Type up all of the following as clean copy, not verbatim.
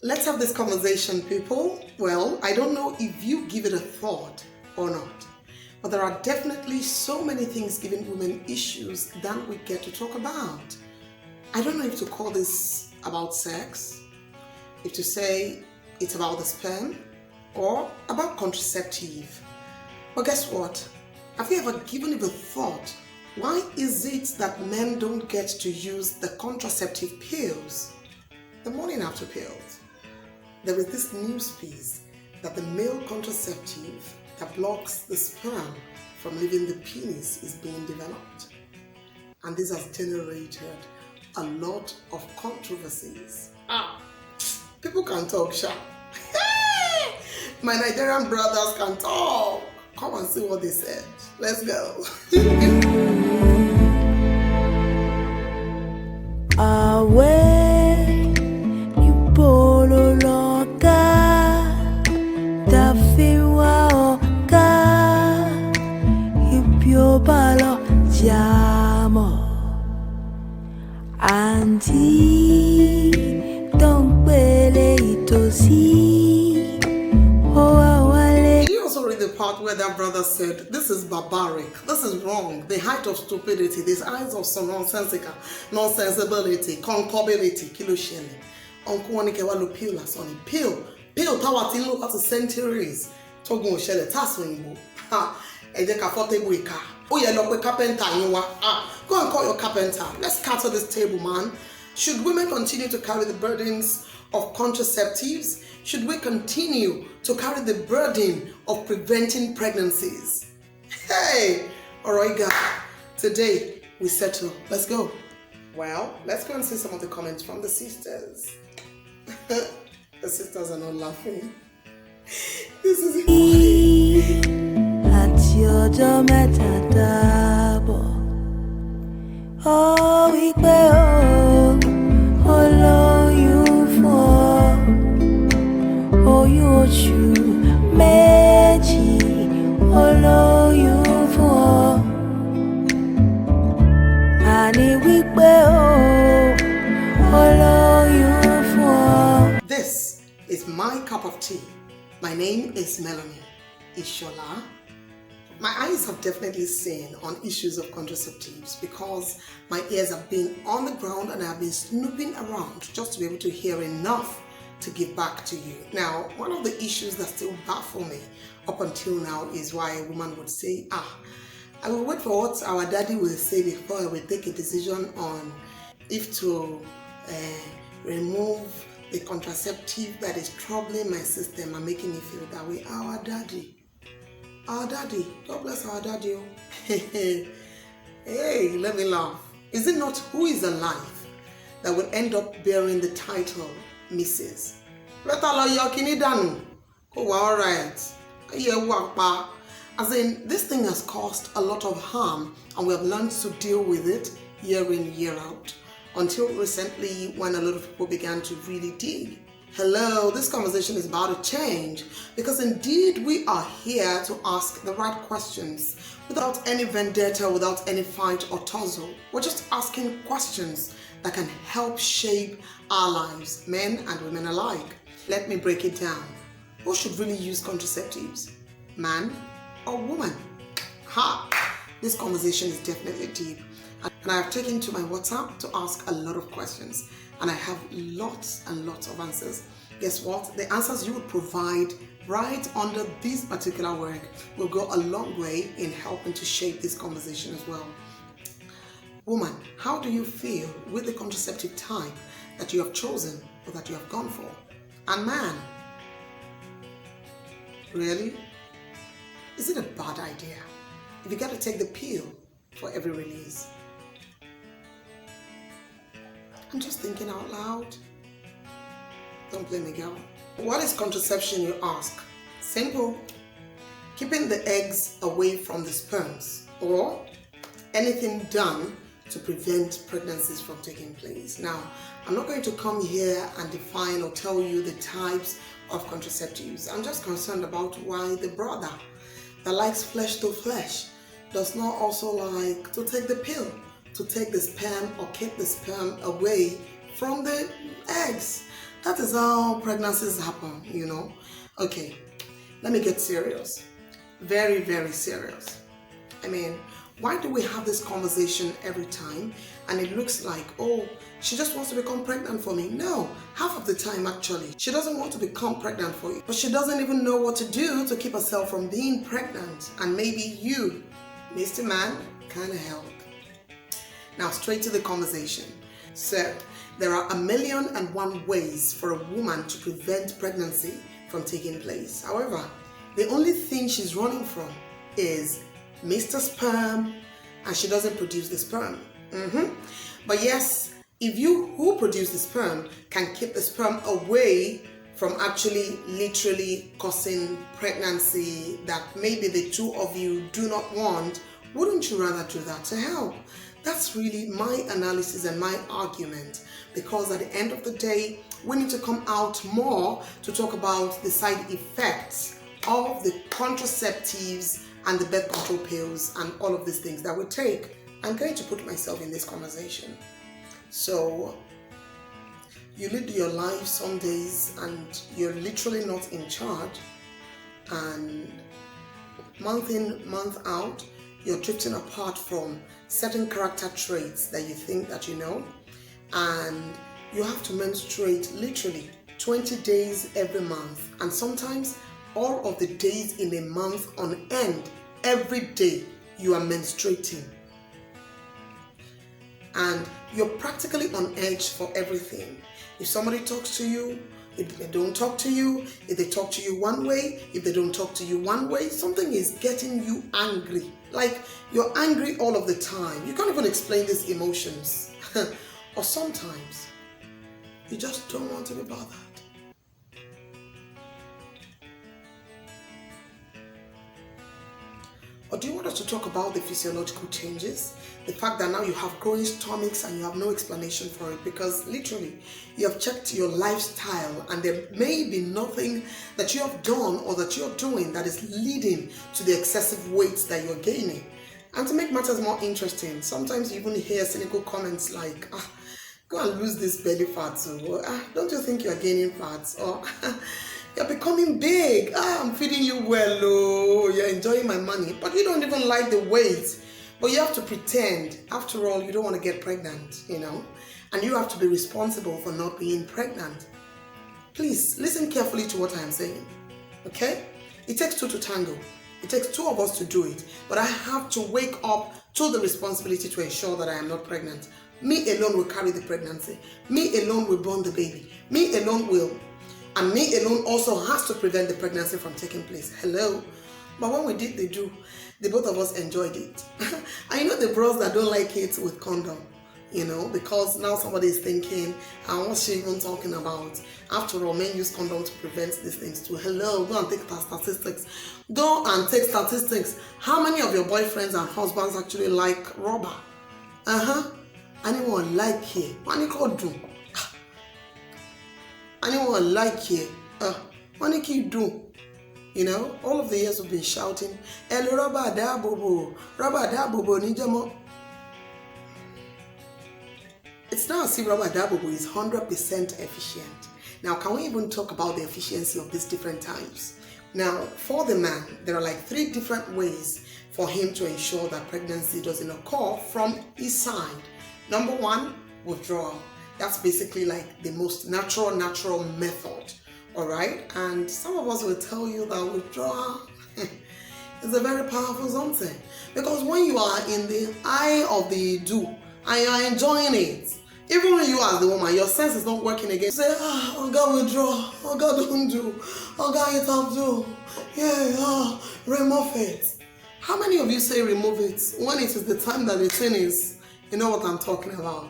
Let's have this conversation, people. Well, I don't know if you give it a thought or not, but there are definitely so many things giving women issues that we get to talk about. I don't know if to call this about sex, if to say it's about the sperm, or about contraceptive. But guess what? Have you ever given it a thought? Why is it that men don't get to use the contraceptive pills, the morning after pills? There is this news piece that the male contraceptive that blocks the sperm from leaving the penis is being developed. And this has generated a lot of controversies. People can talk, sha. My Nigerian brothers can talk. Come and see what they said. Let's go. Awe ni polo loka tafiwa oka ipyo balo jamo anti don't pele itosi Did you also read the part where that brother said, this is barbaric, this is wrong, the height of stupidity, the eyes of some nonsensibility, concubability, kilo shele. Uncle Wanike wa lo pill lasoni. Pill tawa ti lo láti centuries. Togun shele taswinbo. Ẹ jẹ́ ká fọ́tébù ìka. Ó yẹ lọ pé carpenter yín wá. Go and call your carpenter. Let's scatter this table, man. Should women continue to carry the burdens of contraceptives? Should we continue to carry the burden of preventing pregnancies? Hey, all right, guys. Today we settle. Let's go. Well, let's go and see some of the comments from the sisters. The sisters are not laughing. This is funny. àti ọjọ́ mẹ́ta dábọ̀ ó wí pé ó lóyún fún ọ oyún oṣù méjì ó lóyún fún ọ àní wí pé ó lóyún fún ọ. This is my cup of tea. My name is Melanie Ishola. My eyes have definitely seen on issues of contraceptives because my ears have been on the ground and I've been snooping around just to be able to hear enough to give back to you. Now, one of the issues that still baffle me up until now is why a woman would say, I will wait for what our daddy will say before I will take a decision on if to remove the contraceptive that is troubling my system and making me feel that way. Our daddy, God bless our daddy. Hey, let me laugh. Is it not who is alive that will end up bearing the title Mrs.? Alright. As in, this thing has caused a lot of harm and we have learned to deal with it year in, year out. Until recently when a lot of people began to really dig. Hello, this conversation is about to change because indeed we are here to ask the right questions without any vendetta, without any fight or tussle. We're just asking questions that can help shape our lives, men and women alike. Let me break it down. Who should really use contraceptives? Man or woman? This conversation is definitely deep. And I have taken to my WhatsApp to ask a lot of questions. And I have lots and lots of answers. Guess what? The answers you would provide right under this particular work will go a long way in helping to shape this conversation as well. Woman, how do you feel with the contraceptive type that you have chosen or that you have gone for? And man, really? Is it a bad idea if you got to take the pill for every release? I'm just thinking out loud. Don't blame me, girl. What is contraception, you ask? Simple. Keeping the eggs away from the sperms, or anything done to prevent pregnancies from taking place. Now, I'm not going to come here and define or tell you the types of contraceptives. I'm just concerned about why the brother that likes flesh to flesh does not also like to take the pill, to take the sperm or keep the sperm away from the eggs. That is how pregnancies happen, you know. Okay, let me get serious. Very, very serious. I mean, why do we have this conversation every time and it looks like, oh, she just wants to become pregnant for me? No, half of the time actually, she doesn't want to become pregnant for you, but she doesn't even know what to do to keep herself from being pregnant. And maybe you, Mr. Man, can help. Now, straight to the conversation. So, there are 1,000,001 ways for a woman to prevent pregnancy from taking place. However, the only thing she's running from is Mr. Sperm, and she doesn't produce the sperm. But yes, if you who produce the sperm can keep the sperm away from actually literally causing pregnancy that maybe the two of you do not want, wouldn't you rather do that to help? That's really my analysis and my argument, because at the end of the day, we need to come out more to talk about the side effects of the contraceptives and the birth control pills and all of these things that we take. I'm going to put myself in this conversation. So, you lead your life some days and you're literally not in charge, and month in, month out, you're drifting apart from certain character traits that you think that you know, and you have to menstruate literally 20 days every month, and sometimes all of the days in a month on end, every day you are menstruating, and you're practically on edge for everything. If somebody talks to you, if they don't talk to you, if they talk to you one way, if they don't talk to you one way, something is getting you angry. Like you're angry all of the time. You can't even explain these emotions. Or sometimes you just don't want to be bothered. Or do you want us to talk about the physiological changes? The fact that now you have growing stomachs and you have no explanation for it, because literally you have checked your lifestyle and there may be nothing that you have done or that you're doing that is leading to the excessive weight that you're gaining. And to make matters more interesting, sometimes you even hear cynical comments like, go and lose this belly fat, or don't you think you're gaining fat? Or you're becoming big. I'm feeding you well, oh, you're enjoying my money, but you don't even like the weight. But you have to pretend. After all, you don't want to get pregnant, you know, and you have to be responsible for not being pregnant. Please listen carefully to what I'm saying, okay? It takes two to tango. It takes two of us to do it, but I have to wake up to the responsibility to ensure that I am not pregnant. Me alone will carry the pregnancy. Me alone will born the baby. Me alone will. And me alone also has to prevent the pregnancy from taking place. Hello? But when we did the do, the both of us enjoyed it. I know the bros that don't like it with condom, you know, because now somebody is thinking, what's she even talking about? After all, men use condom to prevent these things too. Hello, go and take statistics. Go and take statistics. How many of your boyfriends and husbands actually like rubber? Anyone like here? Anyone like here? What you do? You know, all of the years we've been shouting, "El rubber da bobo, nijamo." It's not as if rubber da bobo is 100% efficient. Now, can we even talk about the efficiency of these different types? Now, for the man, there are like 3 different ways for him to ensure that pregnancy doesn't occur from his side. Number 1, withdrawal. That's basically like the most natural method. Alright, and some of us will tell you that withdrawal is a very powerful something, because when you are in the eye of the do and you are enjoying it, even when you as the woman, your sense is not working again. You say, oh God, withdraw, oh God, don't do, oh God, it have do, remove it. How many of you say remove it when it is the time that the thing is? You know what I'm talking about.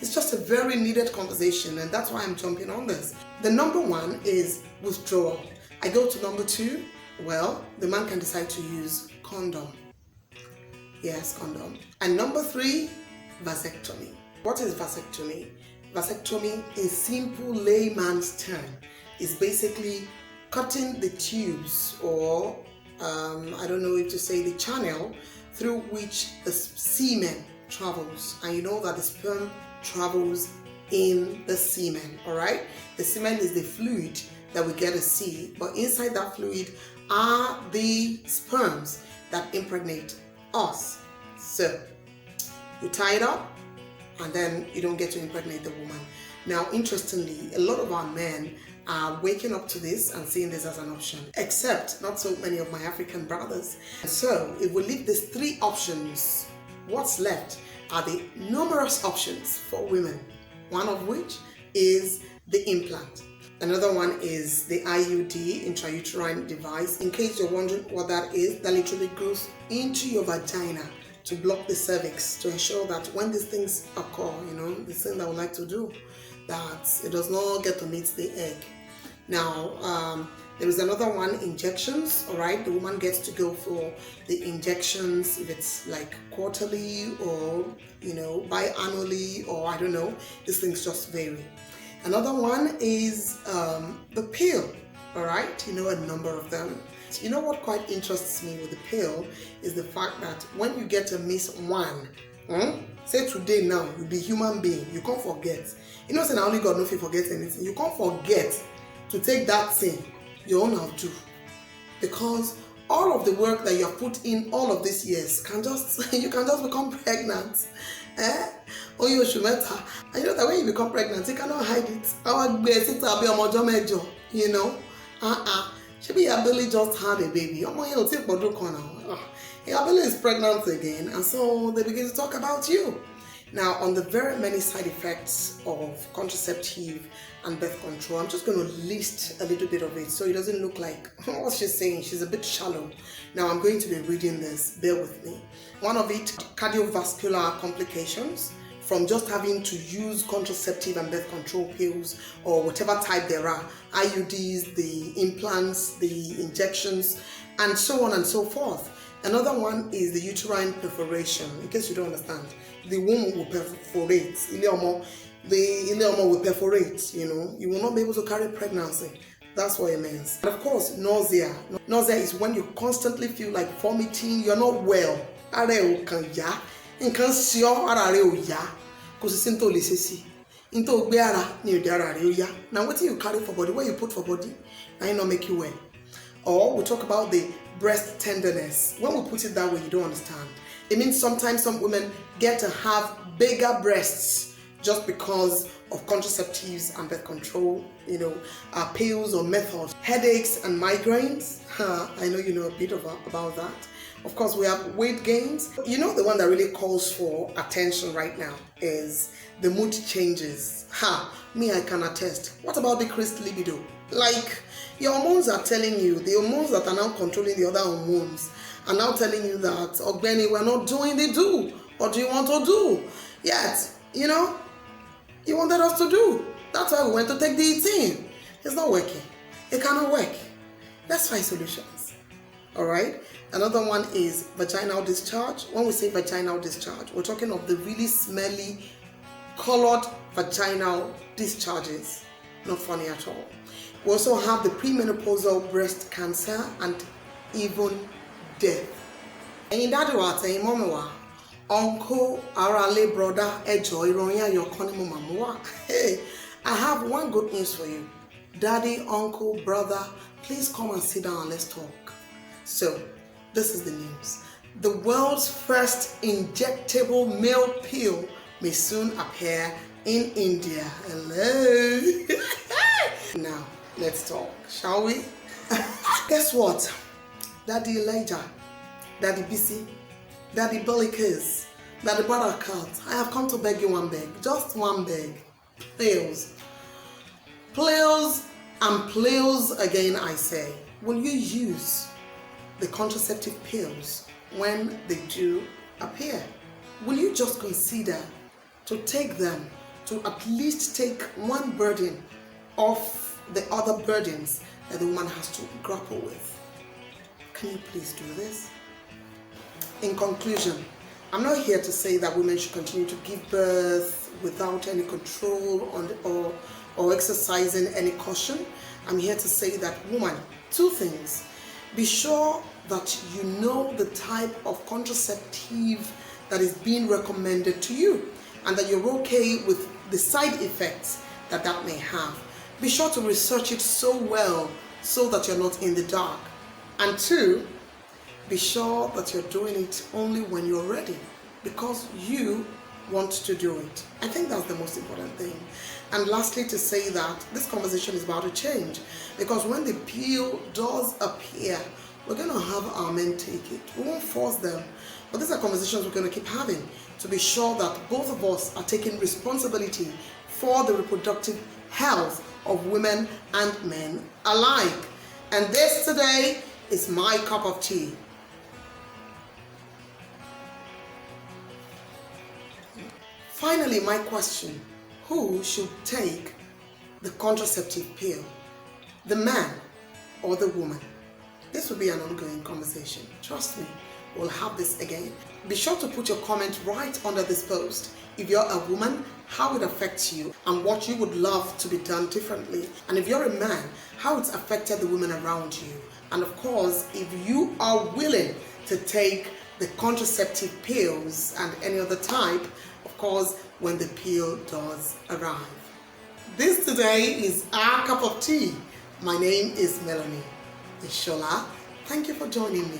It's just a very needed conversation, and that's why I'm jumping on this. The number 1 is withdrawal. I go to number 2. Well, the man can decide to use condom. Yes, condom. And number 3, vasectomy. What is vasectomy? Vasectomy, in simple layman's term, is basically cutting the tubes, or I don't know if to say the channel through which the semen travels. And you know that the sperm travels in the semen, all right? The semen is the fluid that we get to see, but inside that fluid are the sperms that impregnate us. So you tie it up and then you don't get to impregnate the woman. Now, interestingly, a lot of our men are waking up to this and seeing this as an option, except not so many of my African brothers. So if we leave these three options, what's left are the numerous options for women, one of which is the implant. Another one is the IUD, intrauterine device. In case you're wondering what that is, that literally goes into your vagina to block the cervix, to ensure that when these things occur, the thing that we like to do, that it does not get to meet the egg. Now, there is another one, injections, all right? The woman gets to go for the injections, if it's like quarterly or, biannually, or I don't know. These things just vary. Another one is the pill, all right? A number of them. What quite interests me with the pill is the fact that when you get to miss one, say today now, you be human being, you can't forget. Say now only God knows if you forget anything. You can't forget to take that thing, your own have to. Because all of the work that you have put in all of these years you can just become pregnant. Or you should matter. And that when you become pregnant, you cannot hide it. Maybe Abeli just had a baby. Abeli is pregnant again, and so they begin to talk about you. Now, on the very many side effects of contraceptive and birth control, I'm just going to list a little bit of it so it doesn't look like what she's saying. She's a bit shallow. Now, I'm going to be reading this. Bear with me. One of it, cardiovascular complications from just having to use contraceptive and birth control pills or whatever type there are, IUDs, the implants, the injections, and so on and so forth. Another one is the uterine perforation. In case you don't understand, the womb will perforate. The ileomo will perforate. You will not be able to carry pregnancy. That's what it means. And of course, nausea. Nausea is when you constantly feel like vomiting. You're not well. Now, what you carry for body, what you put for body, now not make you well. Or we talk about the breast tenderness. When we put it that way, you don't understand. It means sometimes some women get to have bigger breasts just because of contraceptives and birth control, pills or methods. Headaches and migraines. I know you know a bit about that. Of course, we have weight gains. The one that really calls for attention right now is the mood changes. I can attest. What about decreased libido? Like, your hormones are telling you, the hormones that are now controlling the other hormones are now telling you that, Ogbeni, we're not doing the do. What do you want to do? Yet, you wanted us to do. That's why we went to take the 18. It's not working. It cannot work. Let's find solutions. All right? Another one is vaginal discharge. When we say vaginal discharge, we're talking of the really smelly, colored vaginal discharges. Not funny at all. We also have the premenopausal breast cancer and even death. And daddy wa saying, mama, uncle, arale, brother, ejo, ironya, your mama. Hey, I have one good news for you. Daddy, uncle, brother, please come and sit down and let's talk. So, this is the news. The world's first injectable male pill may soon appear in India. Hello. Now, let's talk, shall we? Guess what? Daddy Elijah, Daddy BC, Daddy Bellicus, Daddy Barakat, I have come to beg you one beg, just one beg. Pills. Pills and pills again, I say. Will you use the contraceptive pills when they do appear? Will you just consider to take them to at least take one burden off the other burdens that the woman has to grapple with? Can you please do this? In conclusion, I'm not here to say that women should continue to give birth without any control or exercising any caution. I'm here to say that, woman, two things. Be sure that you know the type of contraceptive that is being recommended to you and that you're okay with the side effects that that may have. Be sure to research it so well so that you're not in the dark. And 2, be sure that you're doing it only when you're ready, because you want to do it. I think that's the most important thing. And lastly, to say that this conversation is about to change, because when the pill does appear, we're going to have our men take it. We won't force them, but these are conversations we're going to keep having to be sure that both of us are taking responsibility for the reproductive health of women and men alike. And this today is my cup of tea. Finally, my question: who should take the contraceptive pill? The man or the woman? This will be an ongoing conversation. Trust me, we'll have this again. Be sure to put your comment right under this post. If you're a woman, how it affects you and what you would love to be done differently. And if you're a man, how it's affected the women around you. And of course, if you are willing to take the contraceptive pills and any other type, of course, when the pill does arrive. This today is our cup of tea. My name is Melanie Ishola. Thank you for joining me.